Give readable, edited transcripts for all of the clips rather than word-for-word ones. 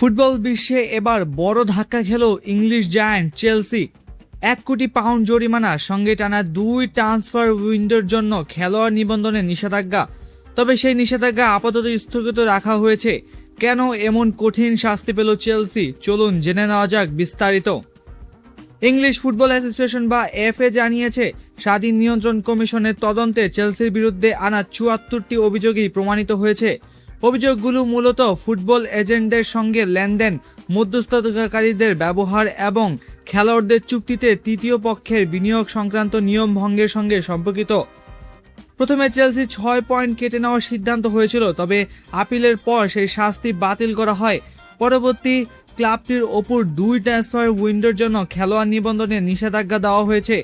Football বিশ্বে এবার বড় ধাক্কা খেল ইংলিশ জায়ান্ট চেলসি। 1 কোটি পাউন্ড জরিমানা, সঙ্গে টানা 2 ট্রান্সফার উইন্ডোর জন্য খেলোয়াড় নিবন্ধনে নিষেধাজ্ঞা। তবে সেই নিষেধাজ্ঞা আপাতত স্থগিত রাখা হয়েছে। কেন এমন কঠিন শাস্তি পেল চেলসি? চলুন জেনে নেওয়া যাক বিস্তারিত। ইংলিশ ফুটবল অ্যাসোসিয়েশন বা এফএ জানিয়েছে, স্বাধীন নিয়ন্ত্রণ কমিশনের তদন্তে চেলসির বিরুদ্ধে আনা 74টি অভিযোগই প্রমাণিত হয়েছে। অভিযোগগুলো মূলত ফুটবল এজেন্টদের সঙ্গে লেনদেন, মধ্যস্থতাকারীদের ব্যবহার এবং খেলোয়াড়দের চুক্তিতে তৃতীয় পক্ষের বিনিয়োগ সংক্রান্ত নিয়ম ভঙ্গের সঙ্গে সম্পর্কিত। প্রথমে চেলসি 6 পয়েন্ট কেটে নেওয়ার সিদ্ধান্ত হয়েছিল, তবে আপিলের পর সেই শাস্তি বাতিল করা হয়। পরবর্তী ক্লাবটির ওপর 2 ট্রান্সফার উইন্ডোর জন্য খেলোয়াড় নিবন্ধনে নিষেধাজ্ঞা দেওয়া হয়েছে,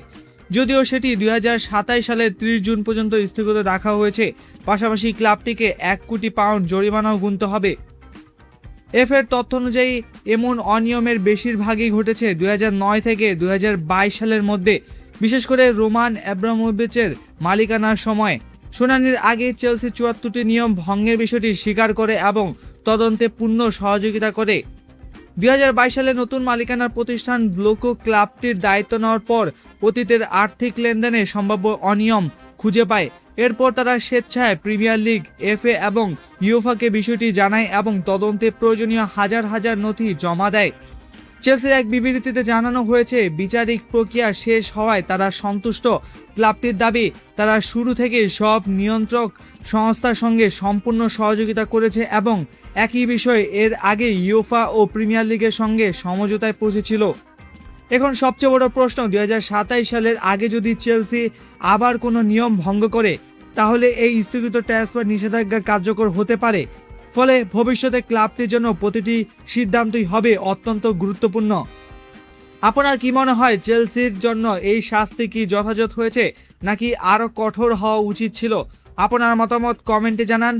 যদিও সেটি 2027 সালের 30 জুন পর্যন্ত স্থগিত রাখা হয়েছে। পাশাপাশি ক্লাবটিকে 1 কোটি পাউন্ড জরিমানাও গুনতে হবে। এফের তথ্য অনুযায়ী এমন অনিয়মের বেশিরভাগই ঘটেছে 2009 থেকে 2022 সালের মধ্যে, বিশেষ করে রোমান আব্রামোভিচের মালিকানার সময়। শুনানির আগে চেলসি 74টি নিয়ম ভঙ্গের বিষয়টি স্বীকার করে এবং তদন্তে পূর্ণ সহযোগিতা করে। 2022 সালে নতুন মালিকানার প্রতিষ্ঠান ব্লোকো ক্লাবটির দায়িত্ব নেওয়ার পর অতীতের আর্থিক লেনদেনে সম্ভাব্য অনিয়ম খুঁজে পায়। এরপর তারা স্বেচ্ছায় প্রিমিয়ার লিগ, এফএ এবং ইউফাকে বিষয়টি জানায় এবং তদন্তে প্রয়োজনীয় হাজার হাজার নথি জমা দেয়। চেলসির এক বিবৃতিতে জানানো হয়েছে, বিচারিক প্রক্রিয়া শেষ হওয়ায় তারা সন্তুষ্ট। ক্লাবটির দাবি, তারা শুরু থেকেই সব নিয়ন্ত্রক সংস্থার সঙ্গে সম্পূর্ণ সহযোগিতা করেছে এবং একই বিষয়ে এর আগে ইউফা ও প্রিমিয়ার লিগের সঙ্গে সমঝোতায় পৌঁছেছিল। এখন সবচেয়ে বড় প্রশ্ন, 2027 সালের আগে যদি চেলসি আবার কোনো নিয়ম ভঙ্গ করে, তাহলে এই স্থগিত ট্রান্সফার নিষেধাজ্ঞা কার্যকর হতে পারে। ফলে ভবিষ্যতে ক্লাবটির জন্য প্রতিটি সিদ্ধান্তই হবে অত্যন্ত গুরুত্বপূর্ণ। আপনার কি মনে হয়, চেলসির জন্য এই শাস্তি কি যথাযথ হয়েছে, নাকি আরও কঠোর হওয়া উচিত ছিল? আপনার মতামত কমেন্টে জানান।